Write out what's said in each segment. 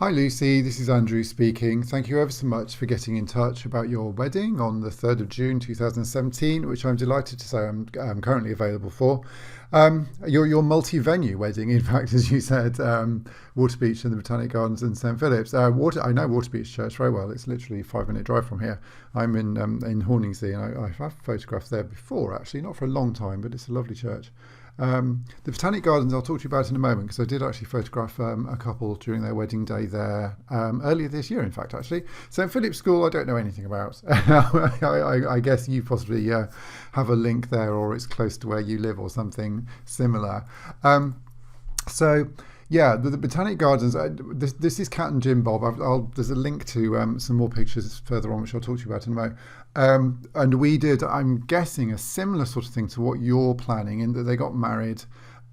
Hi Lucy, this is Andrew speaking. Thank you ever so much for getting in touch about your wedding on the 3rd of June 2017, which I'm delighted to say I'm currently available for. Your multi-venue wedding, in fact, as you said, Waterbeach and the Botanic Gardens in St Philip's. I know Waterbeach Church very well. It's literally a 5-minute drive from here. I'm in Horningsea, and I've photographed there before, actually, not for a long time, but it's a lovely church. The Botanic Gardens I'll talk to you about in a moment, because I did actually photograph a couple during their wedding day there earlier this year, in fact, actually. St Philip's School I don't know anything about. I guess you possibly have a link there, or it's close to where you live or something similar. So yeah, the Botanic Gardens, this is Cat and Jim Bob. There's a link to some more pictures further on, which I'll talk to you about in a moment. And we did, I'm guessing, a similar sort of thing to what you're planning, in that they got married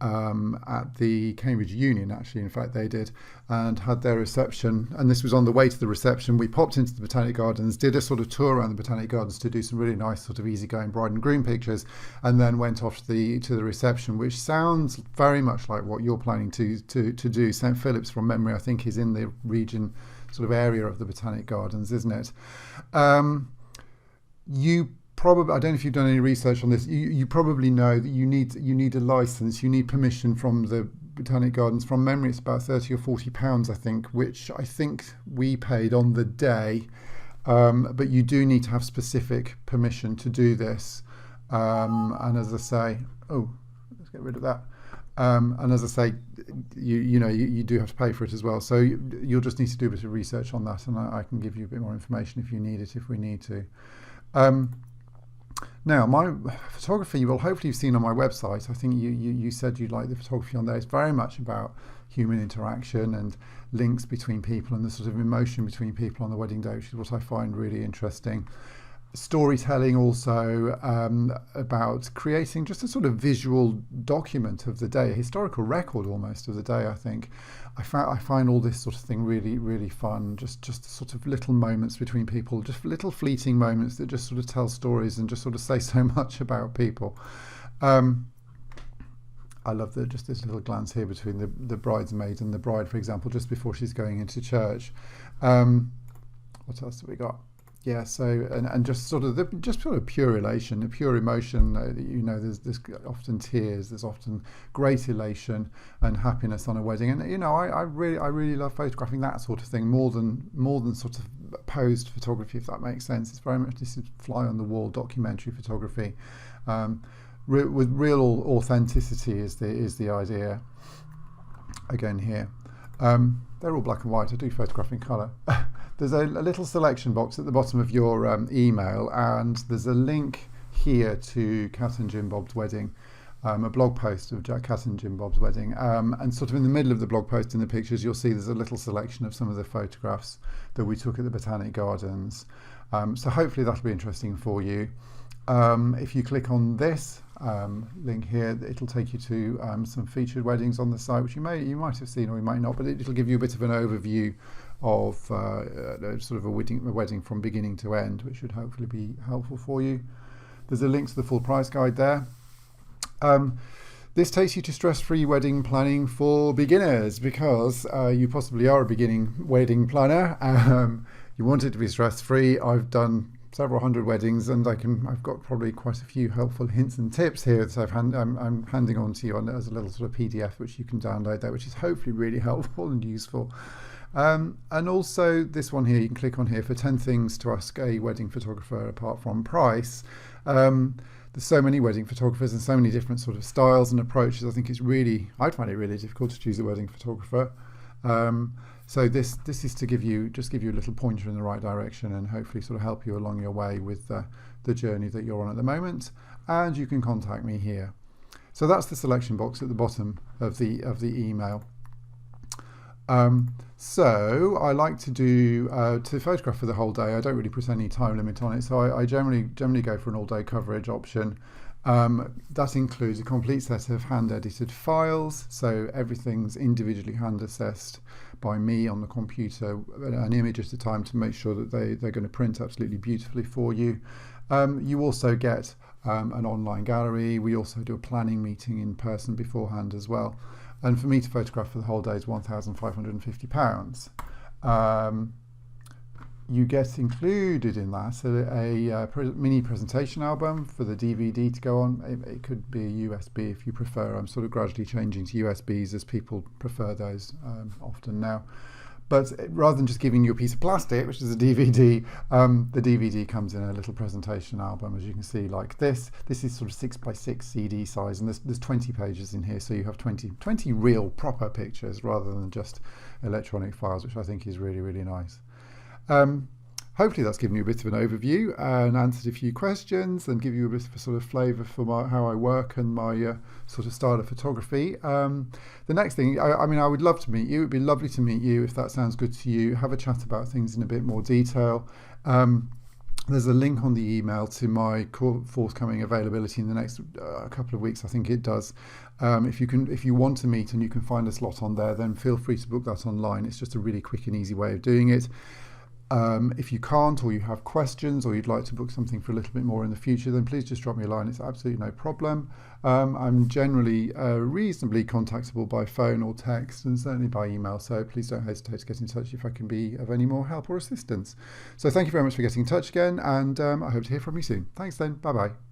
at the Cambridge Union, actually, in fact they did, and had their reception. And this was on the way to the reception. We popped into the Botanic Gardens, did a sort of tour around the Botanic Gardens to do some really nice sort of easygoing bride and groom pictures, and then went off to the reception, which sounds very much like what you're planning to do. St Philip's, from memory, I think is in the region, sort of area of the Botanic Gardens, isn't it? You probably, I don't know if you've done any research on this, you probably know that you need a license, you need permission from the Botanic Gardens. From memory, it's about 30 or 40 pounds, I think, which I think we paid on the day. But you do need to have specific permission to do this. And as I say, let's get rid of that. And as I say, you do have to pay for it as well. So you'll just need to do a bit of research on that, and I can give you a bit more information if you need it, if we need to. Now, my photography, well, hopefully you've seen on my website. I think you said you like the photography on there. It's very much about human interaction and links between people, and the sort of emotion between people on the wedding day, which is what I find really interesting. Storytelling also, about creating just a sort of visual document of the day, a historical record almost of the day. I think I find all this sort of thing really, really fun. Just sort of little moments between people, just little fleeting moments that just sort of tell stories and just sort of say so much about people. I love just this little glance here between the bridesmaid and the bride, for example, just before she's going into church. What else have we got? Yeah, so and just sort of pure elation, a pure emotion. There's often tears, there's often great elation and happiness on a wedding, and I really love photographing that sort of thing more than sort of posed photography, if that makes sense. It's very much this is fly on the wall documentary photography, with real authenticity is the idea. Again here. They're all black and white. I do photograph in colour. There's a little selection box at the bottom of your email, and there's a link here to Cat and Jim Bob's wedding, a blog post of Cat and Jim Bob's wedding. And sort of in the middle of the blog post in the pictures, you'll see there's a little selection of some of the photographs that we took at the Botanic Gardens. So hopefully that'll be interesting for you. If you click on this link here, it'll take you to some featured weddings on the site, which you might have seen or you might not, but it'll give you a bit of an overview of sort of a wedding from beginning to end, which should hopefully be helpful for you. There's a link to the full price guide there. This takes you to stress-free wedding planning for beginners, because you possibly are a beginning wedding planner. You want it to be stress-free. I've done several hundred weddings, and I've got probably quite a few helpful hints and tips here that I'm handing on to you as a little sort of PDF, which you can download there, which is hopefully really helpful and useful. And also this one here, you can click on here for 10 things to ask a wedding photographer apart from price. There's so many wedding photographers and so many different sort of styles and approaches. I find it really difficult to choose a wedding photographer. So this is to give you a little pointer in the right direction, and hopefully sort of help you along your way with the journey that you're on at the moment. And you can contact me here. So that's the selection box at the bottom of the email. So I like to photograph for the whole day. I don't really put any time limit on it, so I generally go for an all-day coverage option. That includes a complete set of hand-edited files, so everything's individually hand-assessed by me on the computer, an image at a time, to make sure that they're going to print absolutely beautifully for you. You also get an online gallery. We also do a planning meeting in person beforehand as well. And for me to photograph for the whole day is £1,550. Um, you get included in that a mini presentation album for the DVD to go on. It could be a USB if you prefer. I'm sort of gradually changing to USBs as people prefer those often now. But rather than just giving you a piece of plastic, which is a DVD, the DVD comes in a little presentation album, as you can see, like this. This is sort of 6x6 CD size, and there's 20 pages in here, so you have 20 real proper pictures rather than just electronic files, which I think is really, really nice. Hopefully that's given you a bit of an overview and answered a few questions and give you a bit of a sort of flavour for how I work and my sort of style of photography. The next thing, I mean, I would love to meet you. It'd be lovely to meet you if that sounds good to you. Have a chat about things in a bit more detail. There's a link on the email to my forthcoming availability in the next couple of weeks. I think it does. If you want to meet and you can find a slot on there, then feel free to book that online. It's just a really quick and easy way of doing it. If you can't, or you have questions, or you'd like to book something for a little bit more in the future, then please just drop me a line. It's absolutely no problem. I'm generally reasonably contactable by phone or text, and certainly by email, so please don't hesitate to get in touch if I can be of any more help or assistance. So thank you very much for getting in touch again, and I hope to hear from you soon. Thanks then. Bye bye.